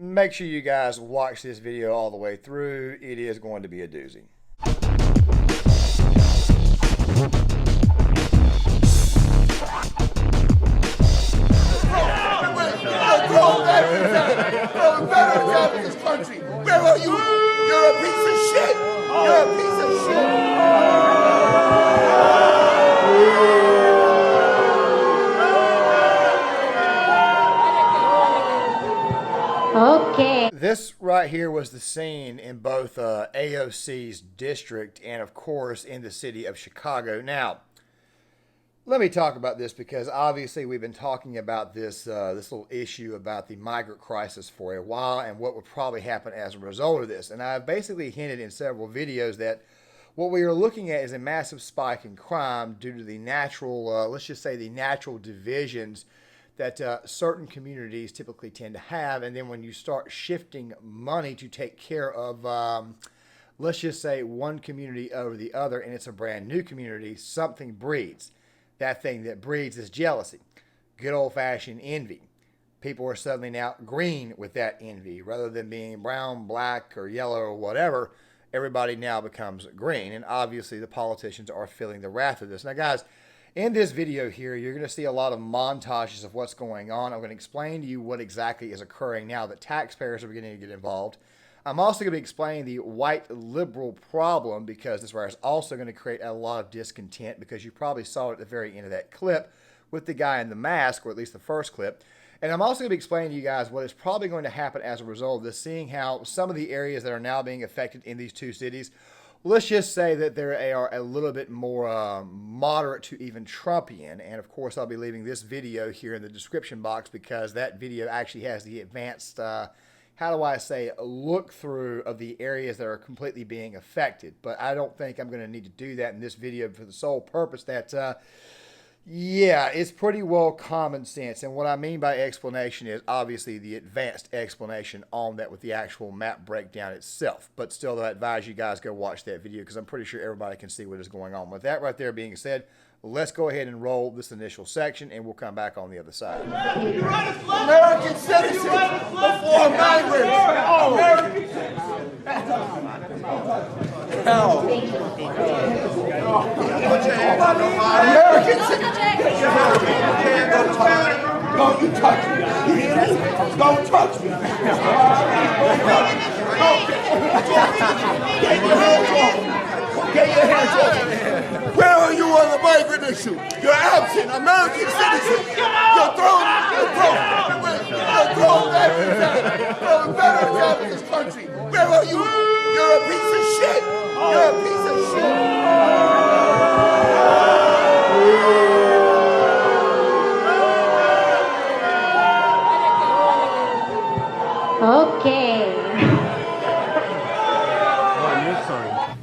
Make sure you guys watch this video all the way through. It is going to be a doozy. This country. Where are you? You're a piece of shit. You're a piece of shit. Okay. This right here was the scene in both AOC's district and, of course, in the city of Chicago. Now, let me talk about this because obviously we've been talking about this this little issue about the migrant crisis for a while and what would probably happen as a result of this. And I've basically hinted in several videos that what we are looking at is a massive spike in crime due to the natural, let's just say the natural divisions that certain communities typically tend to have. And then when you start shifting money to take care of, let's just say, one community over the other, and it's a brand new community, something breeds. That thing that breeds is jealousy. Good old-fashioned envy. People are suddenly now green with that envy. Rather than being brown, black, or yellow, or whatever, everybody now becomes green. And obviously the politicians are feeling the wrath of this. Now, guys, in this video here, you're going to see a lot of montages of what's going on. I'm going to explain to you what exactly is occurring now that taxpayers are beginning to get involved. I'm also going to be explaining the white liberal problem because this is also going to create a lot of discontent because you probably saw it at the very end of that clip with the guy in the mask, or at least the first clip. And I'm also going to be explaining to you guys what is probably going to happen as a result of this, seeing how some of the areas that are now being affected in these two cities, let's just say that they are a little bit more moderate to even Trumpian. And of course, I'll be leaving this video here in the description box because that video actually has the advanced, how do I say, look through of the areas that are completely being affected. But I don't think I'm going to need to do that in this video for the sole purpose that, yeah, it's pretty well common sense. And what I mean by explanation is obviously the advanced explanation on that with the actual map breakdown itself. But still, though, I advise you guys go watch that video because I'm pretty sure everybody can see what is going on. With that right there being said, let's go ahead and roll this initial section and we'll come back on the other side. American citizens before migrants. American citizens. Don't you touch me. You hear me? Don't touch me. Get your hands off. Get your hands off. Where are you on the migrant issue? You're absent. American citizens. You're throwing veterans out of this country. Where are you? You're a piece of shit. You're a piece of shit. Okay.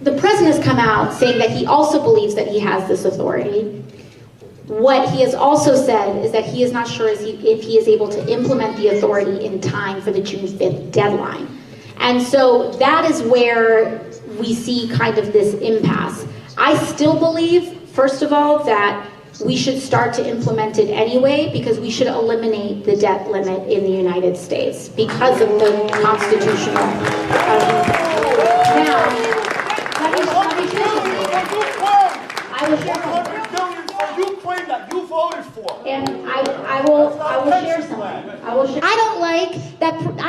The president has come out saying that he also believes that he has this authority. What he has also said is that he is not sure if he is able to implement the authority in time for the June 5th deadline. And so that is where we see kind of this impasse. I still believe, first of all, that we should start to implement it anyway because we should eliminate the debt limit in the United States because of the constitutional. Now, let me I will share something. Ukraine that you voted for. And I will share something. I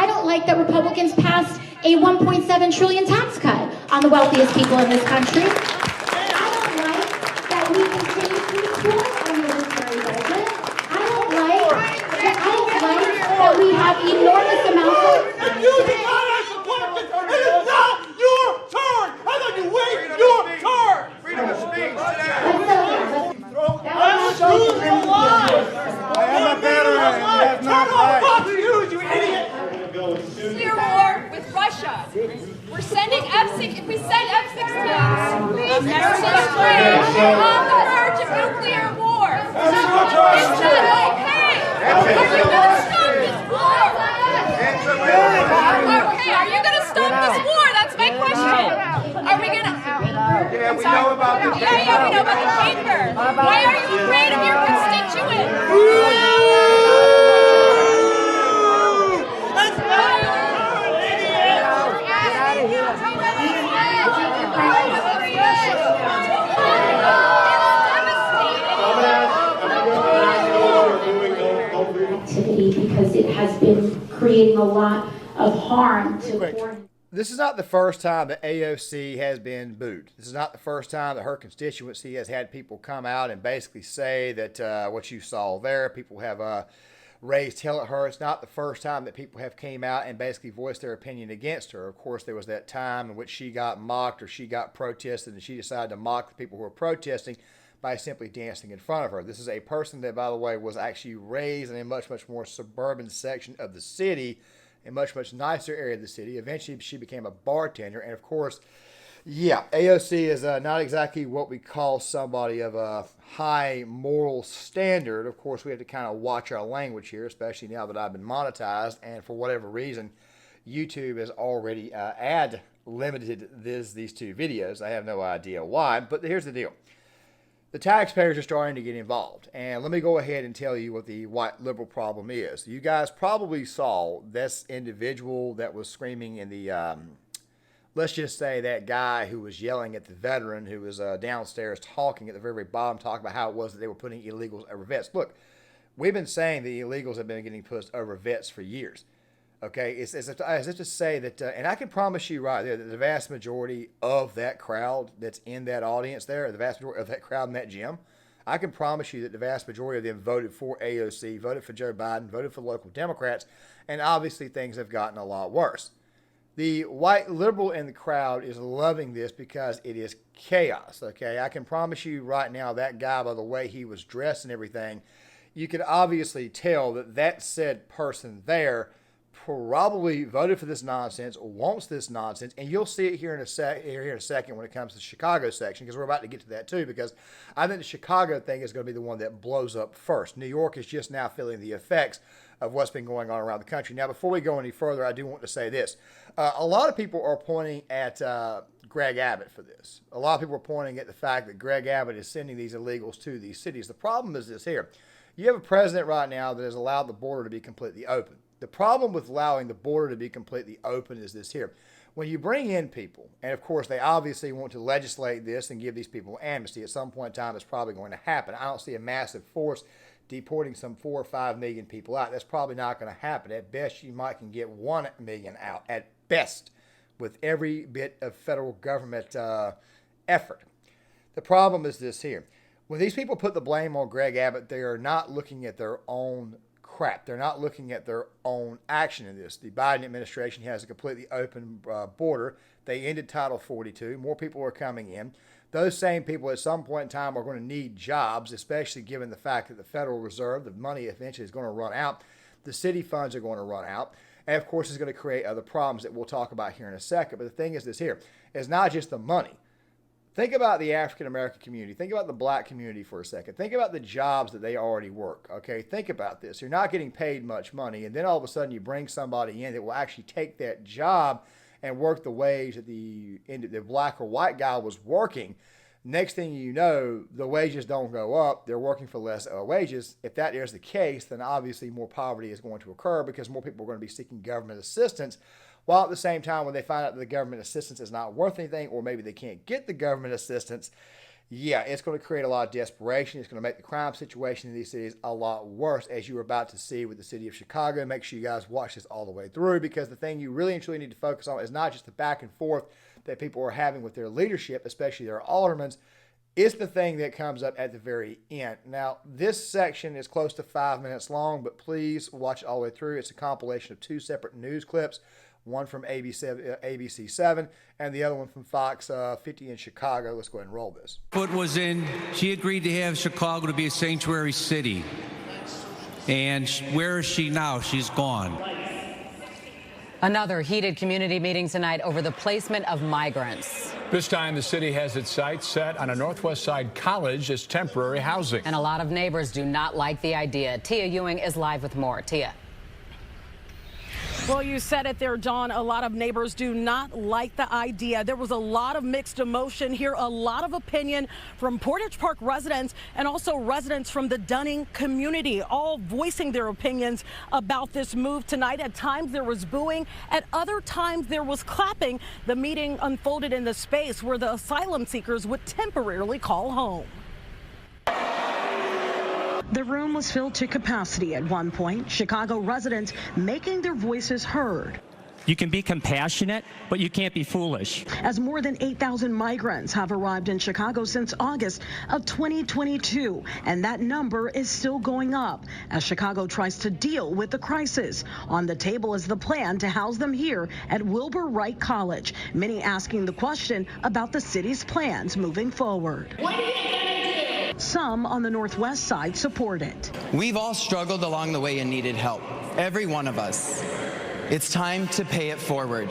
don't like that Republicans passed a 1.7 trillion tax cut on the wealthiest people in this country. I don't like that we continue to support our military budget. I don't like that we have enormous amounts of. And you did not support this. It is not your turn. I thought you wait your turn. Freedom of speech. I was used for lies. I am a veteran. Turn on Fox News, you idiot. Nuclear war with Russia. We're sending F-16. If we send F-16s, America is on the verge of nuclear war. It's not okay. Are you going to stop this war? Okay, are you going to stop this war? That's my question. Are we going to? Yeah, we know about the paper. Yeah, we know about the paper. Why are you afraid of your constituents? has been creating a lot of harm to foreign. This is not the first time that AOC has been booed. This is not the first time that her constituency has had people come out and basically say that what you saw there, people have raised hell at her. It's not the first time that people have came out and basically voiced their opinion against her. Of course, there was that time in which she got mocked or she got protested, and she decided to mock the people who were protesting by simply dancing in front of her. This is a person that, by the way, was actually raised in a much, much more suburban section of the city, a much, much nicer area of the city. Eventually, she became a bartender. And of course, yeah, AOC is not exactly what we call somebody of a high moral standard. Of course, we have to kind of watch our language here, especially now that I've been monetized. And for whatever reason, YouTube has already ad limited these two videos. I have no idea why, but here's the deal. The taxpayers are starting to get involved. And let me go ahead and tell you what the white liberal problem is. You guys probably saw this individual that was screaming in the, let's just say that guy who was yelling at the veteran who was downstairs talking at the very, very bottom, talking about how it was that they were putting illegals over vets. Look, we've been saying the illegals have been getting pushed over vets for years. Okay, it's as if to say that, and I can promise you right there that the vast majority of that crowd that's in that audience there, the vast majority of that crowd in that gym, I can promise you that the vast majority of them voted for AOC, voted for Joe Biden, voted for the local Democrats, and obviously things have gotten a lot worse. The white liberal in the crowd is loving this because it is chaos, okay? I can promise you right now that guy, by the way he was dressed and everything, you could obviously tell that that said person there probably voted for this nonsense, wants this nonsense, and you'll see it here in a second when it comes to the Chicago section, because we're about to get to that too, because I think the Chicago thing is going to be the one that blows up first. New York is just now feeling the effects of what's been going on around the country. Now, before we go any further, I do want to say this. A lot of people are pointing at Greg Abbott for this. A lot of people are pointing at the fact that Greg Abbott is sending these illegals to these cities. The problem is this here. You have a president right now that has allowed the border to be completely open. The problem with allowing the border to be completely open is this here. When you bring in people, and of course they obviously want to legislate this and give these people amnesty, at some point in time it's probably going to happen. I don't see a massive force deporting some 4 or 5 million people out. That's probably not going to happen. At best, you might can get 1 million out, at best, with every bit of federal government effort. The problem is this here. When these people put the blame on Greg Abbott, they are not looking at their own crap. They're not looking at their own action in this. The Biden administration has a completely open border. They ended Title 42. More people are coming in. Those same people at some point in time are going to need jobs, especially given the fact that the Federal Reserve, the money eventually is going to run out. The city funds are going to run out. And of course, it's going to create other problems that we'll talk about here in a second. But the thing is this here, it's not just the money. Think about the African-American community. Think about the black community for a second. Think about the jobs that they already work, okay? Think about this. You're not getting paid much money, and then all of a sudden you bring somebody in that will actually take that job and work the wage that the black or white guy was working. Next thing you know, the wages don't go up. They're working for less wages. If that is the case, then obviously more poverty is going to occur because more people are going to be seeking government assistance. While at the same time, when they find out that the government assistance is not worth anything, or maybe they can't get the government assistance, yeah, it's going to create a lot of desperation. It's going to make the crime situation in these cities a lot worse, as you are about to see with the city of Chicago. Make sure you guys watch this all the way through, because the thing you really and truly need to focus on is not just the back and forth that people are having with their leadership, especially their aldermans. It's the thing that comes up at the very end. Now, this section is close to 5 minutes long, but please watch it all the way through. It's a compilation of 2 separate news clips. One from ABC 7 and the other one from Fox 50 in Chicago. Let's go ahead and roll this. Foot was in. She agreed to have Chicago to be a sanctuary city. And where is she now? She's gone. Another heated community meeting tonight over the placement of migrants. This time, the city has its sights set on a Northwest Side college as temporary housing. And a lot of neighbors do not like the idea. Tia Ewing is live with more. Tia. Well, you said it there, Dawn. A lot of neighbors do not like the idea. There was a lot of mixed emotion here, a lot of opinion from Portage Park residents and also residents from the Dunning community, all voicing their opinions about this move tonight. At times there was booing, at other times there was clapping. The meeting unfolded in the space where the asylum seekers would temporarily call home. The room was filled to capacity at one point, Chicago residents making their voices heard. You can be compassionate, but you can't be foolish. As more than 8,000 migrants have arrived in Chicago since August of 2022, and that number is still going up as Chicago tries to deal with the crisis. On the table is the plan to house them here at Wilbur Wright College, many asking the question about the city's plans moving forward. What are you gonna do? Some on the Northwest side support it. We've all struggled along the way and needed help, every one of us. It's time to pay it forward.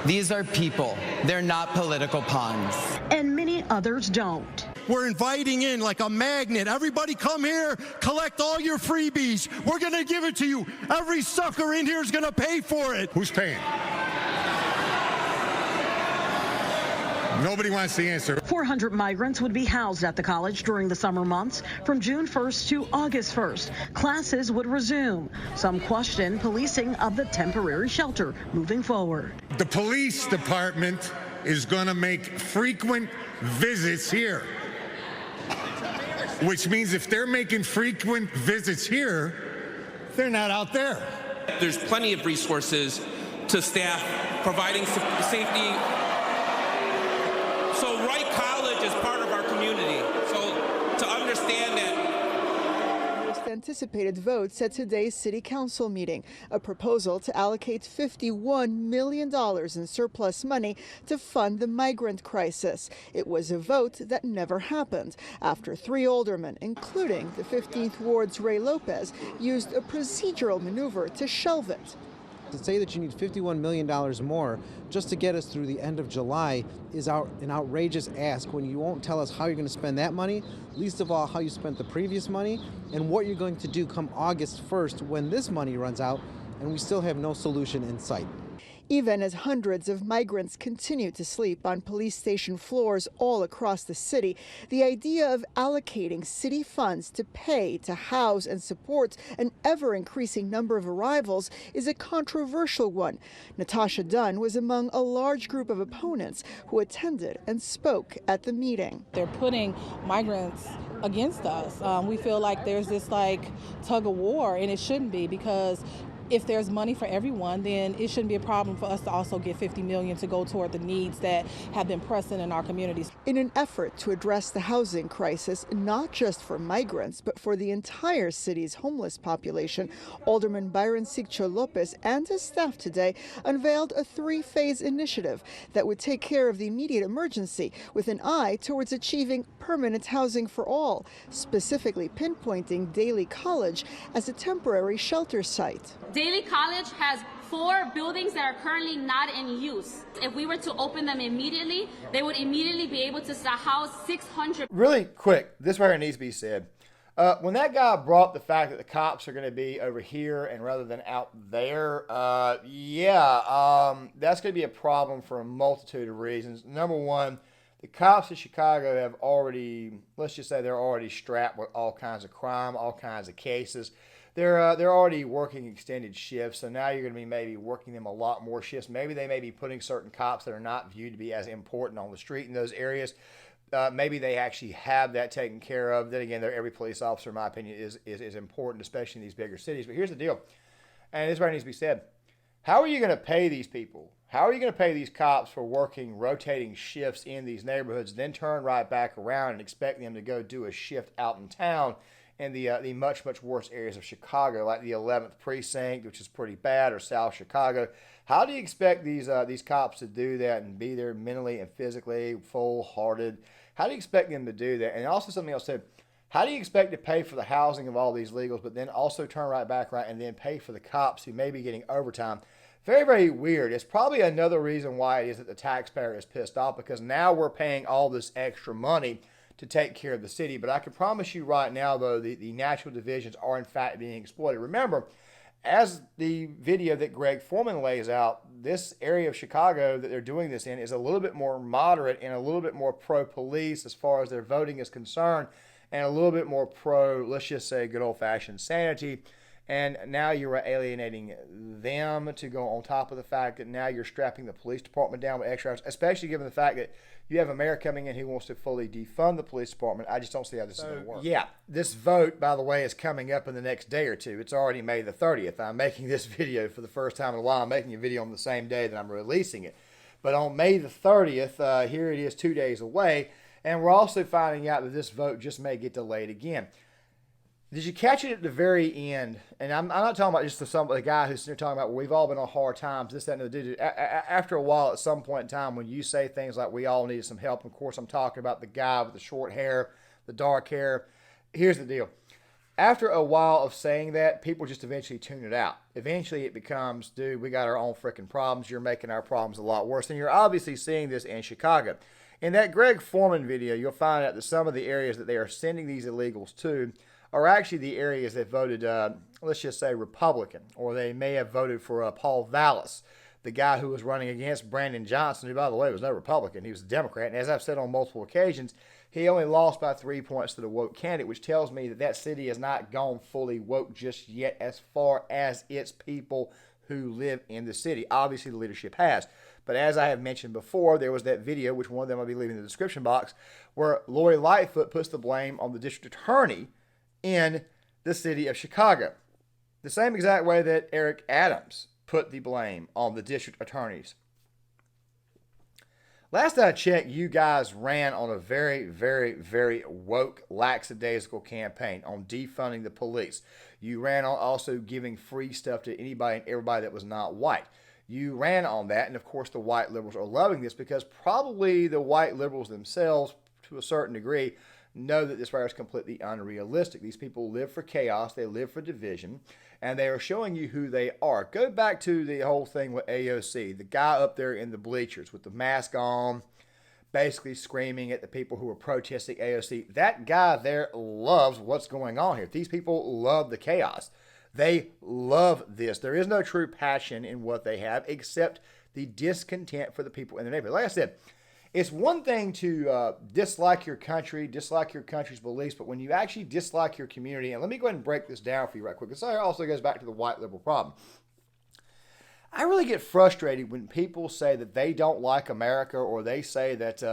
These are people. They're not political pawns. And many others don't. We're inviting in like a magnet. Everybody come here, collect all your freebies. We're going to give it to you. Every sucker in here is going to pay for it. Who's paying? Nobody wants the answer. 400 migrants would be housed at the college during the summer months from June 1st to August 1st. Classes would resume. Some question policing of the temporary shelter moving forward. The police department is going to make frequent visits here, which means if they're making frequent visits here, they're not out there. There's plenty of resources to staff providing safety. So Wright College is part of our community. So to understand that. Most anticipated votes at today's city council meeting, a proposal to allocate $51 million in surplus money to fund the migrant crisis. It was a vote that never happened after 3 aldermen, including the 15th Ward's Ray Lopez, used a procedural maneuver to shelve it. To say that you need $51 million more just to get us through the end of July is an outrageous ask when you won't tell us how you're going to spend that money, least of all how you spent the previous money, and what you're going to do come August 1st when this money runs out and we still have no solution in sight. Even as hundreds of migrants continue to sleep on police station floors all across the city, the idea of allocating city funds to pay to house and support an ever-increasing number of arrivals is a controversial one. Natasha Dunn was among a large group of opponents who attended and spoke at the meeting. They're putting migrants against us. We feel like there's this tug of war, and it shouldn't be, because if there's money for everyone, then it shouldn't be a problem for us to also get $50 million to go toward the needs that have been pressing in our communities. In an effort to address the housing crisis, not just for migrants, but for the entire city's homeless population, Alderman Byron Sigcho Lopez and his staff today unveiled a 3-phase initiative that would take care of the immediate emergency with an eye towards achieving permanent housing for all, specifically pinpointing Daly College as a temporary shelter site. Daly College has 4 buildings that are currently not in use. If we were to open them immediately, they would immediately be able to house 600. Really quick, this right here needs to be said. When that guy brought the fact that the cops are going to be over here and rather than out there, that's going to be a problem for a multitude of reasons. Number one, the cops in Chicago have already, let's just say they're already strapped with all kinds of crime, all kinds of cases. They're already working extended shifts, so now you're going to be maybe working them a lot more shifts. Maybe they may be putting certain cops that are not viewed to be as important on the street in those areas. Maybe they actually have that taken care of. Then again, every police officer, in my opinion, is important, especially in these bigger cities. But here's the deal, and this right needs to be said. How are you going to pay these people? How are you going to pay these cops for working rotating shifts in these neighborhoods, then turn right back around and expect them to go do a shift out in town in the much, much worse areas of Chicago, like the 11th Precinct, which is pretty bad, or South Chicago? How do you expect these cops to do that and be there mentally and physically full-hearted? How do you expect them to do that? And also something else said, how do you expect to pay for the housing of all these illegals, but then also turn right back around and then pay for the cops who may be getting overtime? Very, very weird. It's probably another reason why it is that the taxpayer is pissed off, because now we're paying all this extra money to take care of the city. But I can promise you right now, though, the natural divisions are in fact being exploited. Remember, as the video that Greg Foreman lays out, this area of Chicago that they're doing this in is a little bit more moderate and a little bit more pro-police as far as their voting is concerned, and a little bit more pro, let's just say, good old-fashioned sanity And now you are alienating them to go on top of the fact that now you're strapping the police department down with extra hours, especially given the fact that you have a mayor coming in who wants to fully defund the police department. I just don't see how this is going to work. Yeah, this vote, by the way, is coming up in the next day or two. It's already May the 30th. I'm making this video for the first time in a while. I'm making a video on the same day that I'm releasing it. But on May the 30th, here it is 2 days away, and we're also finding out that this vote just may get delayed again. Did you catch it at the very end? And I'm not talking about just the guy who's talking about, well, we've all been on hard times, this, that, and the other. After a while, at some point in time, when you say things like, we all need some help, of course, I'm talking about the guy with the short hair, the dark hair. Here's the deal. After a while of saying that, people just eventually tune it out. Eventually, it becomes, dude, we got our own freaking problems. You're making our problems a lot worse. And you're obviously seeing this in Chicago. In that Greg Foreman video, you'll find out that some of the areas that they are sending these illegals to are actually the areas that voted, let's just say, Republican, or they may have voted for Paul Vallis, the guy who was running against Brandon Johnson, who, by the way, was no Republican. He was a Democrat. And as I've said on multiple occasions, he only lost by 3 points to the woke candidate, which tells me that that city has not gone fully woke just yet as far as its people who live in the city. Obviously, the leadership has. But as I have mentioned before, there was that video, which one of them I'll be leaving in the description box, where Lori Lightfoot puts the blame on the district attorney in the city of Chicago. The same exact way that Eric Adams put the blame on the district attorneys. Last I checked, you guys ran on a very, very, very woke, lackadaisical campaign on defunding the police. You ran on also giving free stuff to anybody and everybody that was not white. You ran on that, and of course the white liberals are loving this because probably the white liberals themselves, to a certain degree, know that this virus is completely unrealistic. These people live for chaos, they live for division, and they are showing you who they are. Go back to the whole thing with AOC, the guy up there in the bleachers with the mask on, basically screaming at the people who are protesting AOC. That guy there loves what's going on here. These people love the chaos. They love this. There is no true passion in what they have except the discontent for the people in their neighborhood. Like I said, it's one thing to dislike your country, dislike your country's beliefs, but when you actually dislike your community, and let me go ahead and break this down for you right quick. This also goes back to the white liberal problem. I really get frustrated when people say that they don't like America, or they say that,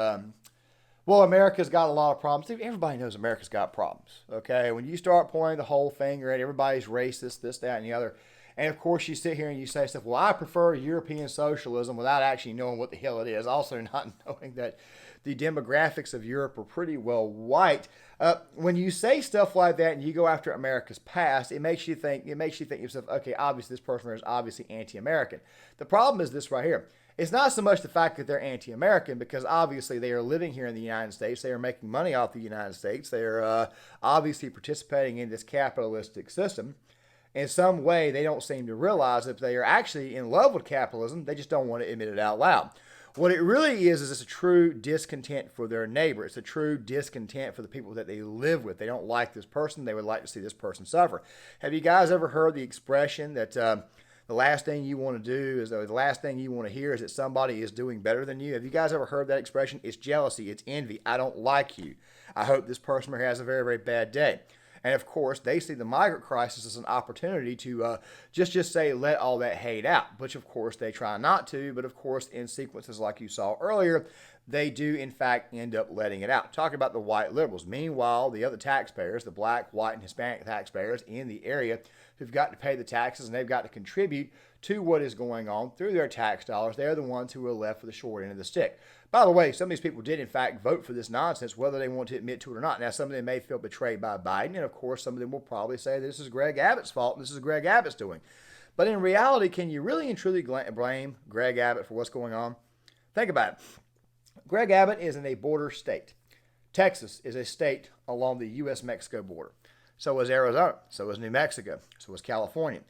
well, America's got a lot of problems. Everybody knows America's got problems, okay? When you start pointing the whole finger at everybody's racist, this, that, and the other, and of course you sit here and you say stuff, well, I prefer European socialism, without actually knowing what the hell it is, also not knowing that the demographics of Europe are pretty well white. When you say stuff like that and you go after America's past, it makes you think yourself, okay, obviously this person is obviously anti-American. The problem is this right here. It's not so much the fact that they're anti-American, because obviously they are living here in the United States. They are making money off the United States. They are obviously participating in this capitalistic system. In some way, they don't seem to realize that they are actually in love with capitalism. They just don't want to admit it out loud. What it really is it's a true discontent for their neighbor. It's a true discontent for the people that they live with. They don't like this person. They would like to see this person suffer. Have you guys ever heard the expression that the last thing you want to do is, or the last thing you want to hear is that somebody is doing better than you? Have you guys ever heard that expression? It's jealousy. It's envy. I don't like you. I hope this person has a very, very bad day. And of course, they see the migrant crisis as an opportunity to just say, let all that hate out, which of course they try not to. But of course, in sequences like you saw earlier, they do in fact end up letting it out. Talking about the white liberals. Meanwhile, the other taxpayers, the black, white, and Hispanic taxpayers in the area who've got to pay the taxes and they've got to contribute to what is going on through their tax dollars, they're the ones who are left with the short end of the stick. By the way, some of these people did in fact vote for this nonsense, whether they want to admit to it or not. Now, some of them may feel betrayed by Biden, and of course, some of them will probably say this is Greg Abbott's fault and this is Greg Abbott's doing. But in reality, can you really and truly blame Greg Abbott for what's going on? Think about it. Greg Abbott is in a border state. Texas is a state along the U.S.-Mexico border. So is Arizona. So is New Mexico. So is California.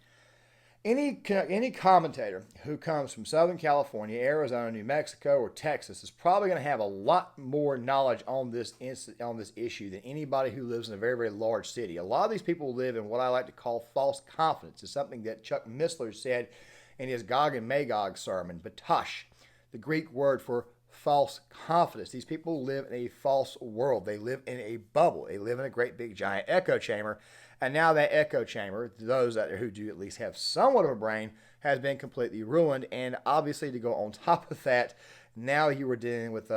Any commentator who comes from Southern California, Arizona, New Mexico, or Texas is probably going to have a lot more knowledge on this issue than anybody who lives in a very, very large city. A lot of these people live in what I like to call false confidence. It's something that Chuck Missler said in his Gog and Magog sermon, batosh, the Greek word for false confidence. These people live in a false world. They live in a bubble. They live in a great big giant echo chamber. And now that echo chamber, those out there who do at least have somewhat of a brain, has been completely ruined. And obviously, to go on top of that, now you are dealing with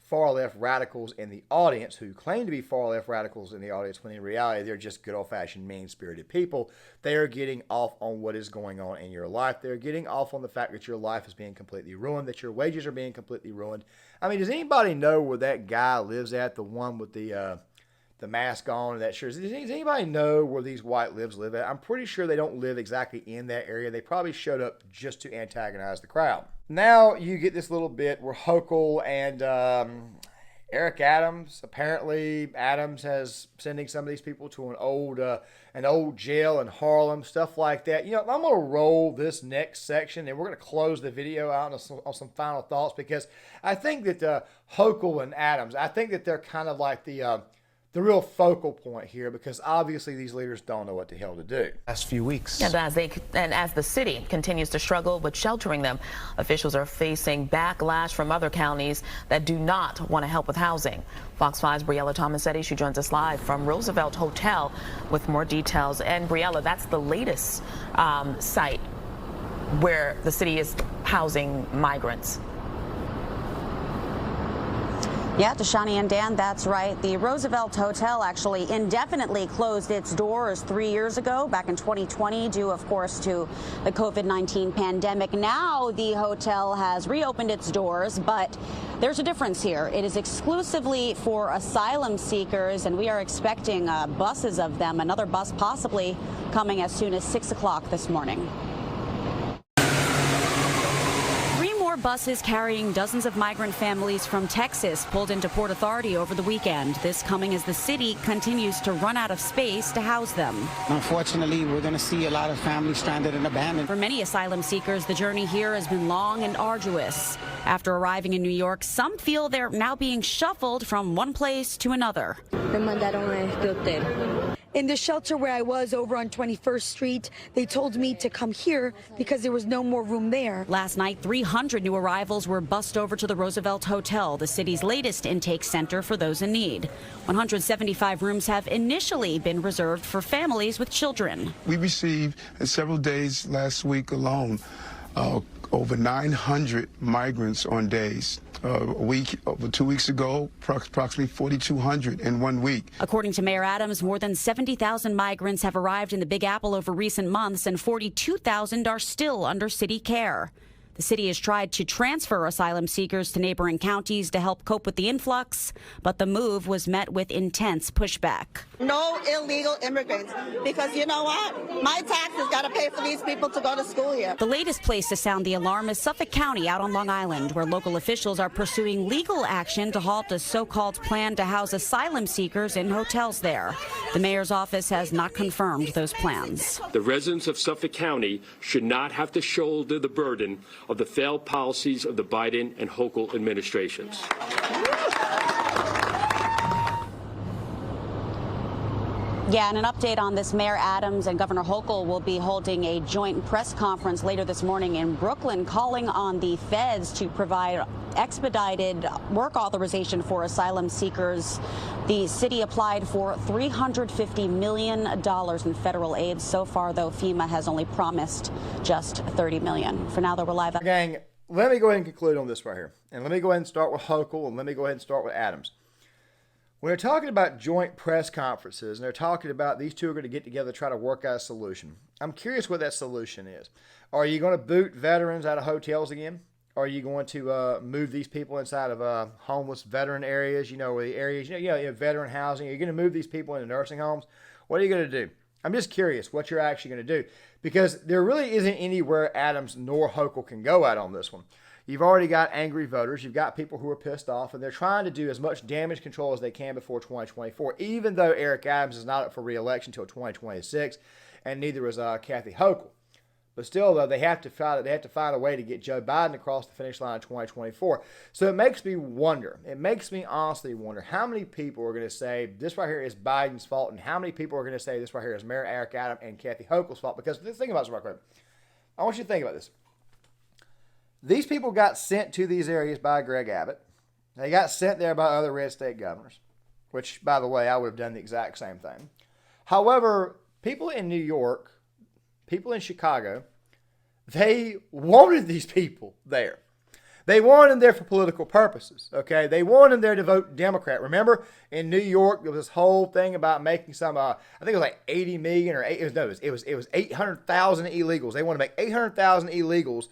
far left radicals in the audience who claim to be far left radicals in the audience when in reality they're just good old-fashioned mean-spirited people. They are getting off on what is going on in your life. They're getting off on the fact that your life is being completely ruined, that your wages are being completely ruined. I mean, does anybody know where that guy lives at, the one with the mask on and that shirt? Does anybody know where these white libs live at? I'm pretty sure they don't live exactly in that area. They probably showed up just to antagonize the crowd. Now you get this little bit where Hochul and Eric Adams, apparently Adams has sending some of these people to an old jail in Harlem, stuff like that. You know, I'm going to roll this next section and we're going to close the video out on some final thoughts, because I think that Hochul and Adams, I think that they're kind of like the real focal point here, because obviously these leaders don't know what the hell to do. Last few weeks. And as the city continues to struggle with sheltering them, officials are facing backlash from other counties that do not want to help with housing. Fox 5's Briella Tomasetti, she joins us live from Roosevelt Hotel with more details. And Briella, that's the latest site where the city is housing migrants. Yeah, Deshani and Dan, that's right. The Roosevelt Hotel actually indefinitely closed its doors 3 years ago, back in 2020, due, of course, to the COVID-19 pandemic. Now the hotel has reopened its doors, but there's a difference here. It is exclusively for asylum seekers, and we are expecting buses of them, another bus possibly coming as soon as 6 o'clock this morning. Buses carrying dozens of migrant families from Texas pulled into Port Authority over the weekend. This coming as the city continues to run out of space to house them. Unfortunately, we're going to see a lot of families stranded and abandoned. For many asylum seekers, the journey here has been long and arduous. After arriving in New York, some feel they're now being shuffled from one place to another. In the shelter where I was over on 21st Street, they told me to come here because there was no more room there. Last night, 300 new arrivals were bussed over to the Roosevelt Hotel, the city's latest intake center for those in need. 175 rooms have initially been reserved for families with children. We received, in several days last week alone, over 900 migrants on days. Over 2 weeks ago, approximately 4,200 in 1 week. According to Mayor Adams, more than 70,000 migrants have arrived in the Big Apple over recent months, and 42,000 are still under city care. The city has tried to transfer asylum seekers to neighboring counties to help cope with the influx, but the move was met with intense pushback. No illegal immigrants, because you know what? My taxes got to pay for these people to go to school here. The latest place to sound the alarm is Suffolk County out on Long Island, where local officials are pursuing legal action to halt a so-called plan to house asylum seekers in hotels there. The mayor's office has not confirmed those plans. The residents of Suffolk County should not have to shoulder the burden of the failed policies of the Biden and Hochul administrations. Yeah, and an update on this, Mayor Adams and Governor Hochul will be holding a joint press conference later this morning in Brooklyn, calling on the feds to provide expedited work authorization for asylum seekers. The city applied for $350 million in federal aid. So far, though, FEMA has only promised just $30 million. For now, though, we're live. Gang, let me go ahead and conclude on this right here. And let me go ahead and start with Hochul, and let me go ahead and start with Adams. When they're talking about joint press conferences, and they're talking about these two are going to get together to try to work out a solution, I'm curious what that solution is. Are you going to boot veterans out of hotels again? Are you going to move these people inside of homeless veteran areas, where the areas, veteran housing? Are you going to move these people into nursing homes? What are you going to do? I'm just curious what you're actually going to do, because there really isn't anywhere Adams nor Hochul can go at on this one. You've already got angry voters. You've got people who are pissed off, and they're trying to do as much damage control as they can before 2024, even though Eric Adams is not up for re-election until 2026, and neither is Kathy Hochul. But still, though, they have to find a way to get Joe Biden across the finish line in 2024. So it makes me wonder. It makes me honestly wonder how many people are going to say this right here is Biden's fault, and how many people are going to say this right here is Mayor Eric Adams and Kathy Hochul's fault. Because think about this real quick. I want you to think about this. These people got sent to these areas by Greg Abbott. They got sent there by other red state governors, which, by the way, I would have done the exact same thing. However, people in New York, people in Chicago, they wanted these people there. They wanted them there for political purposes, okay? They wanted them there to vote Democrat. Remember, in New York, there was this whole thing about making some, I think it was like 80 million or it was 800,000 illegals. They wanted to make 800,000 illegals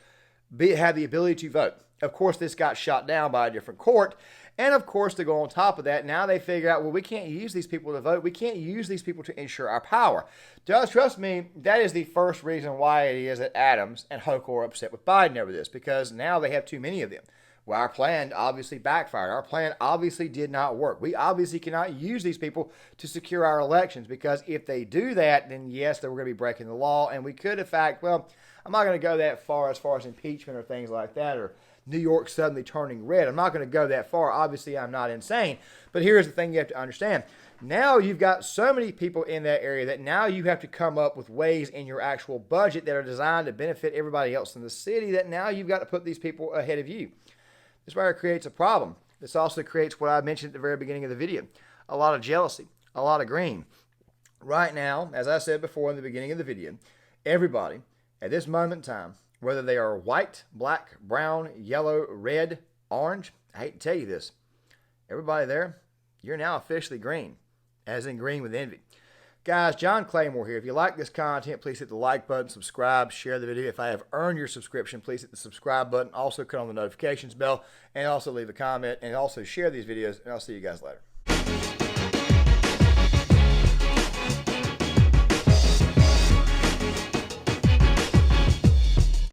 have the ability to vote. Of course, this got shot down by a different court. And of course, to go on top of that, now they figure out, well, we can't use these people to vote. We can't use these people to ensure our power. Just trust me, that is the first reason why it is that Adams and Hochul are upset with Biden over this, because now they have too many of them. Well, our plan obviously backfired. Our plan obviously did not work. We obviously cannot use these people to secure our elections, because if they do that, then yes, they were going to be breaking the law. And we could, in fact, well, I'm not going to go that far as impeachment or things like that, or New York suddenly turning red. I'm not going to go that far. Obviously, I'm not insane. But here's the thing you have to understand. Now you've got so many people in that area that now you have to come up with ways in your actual budget that are designed to benefit everybody else in the city, that now you've got to put these people ahead of you. This is where it creates a problem. This also creates what I mentioned at the very beginning of the video. A lot of jealousy, a lot of green. Right now, as I said before in the beginning of the video, everybody at this moment in time, whether they are white, black, brown, yellow, red, orange, I hate to tell you this, everybody there, you're now officially green, as in green with envy. Guys, John Claymore here. If you like this content, please hit the like button, subscribe, share the video. If I have earned your subscription, please hit the subscribe button. Also, click on the notifications bell, and also leave a comment, and also share these videos, and I'll see you guys later.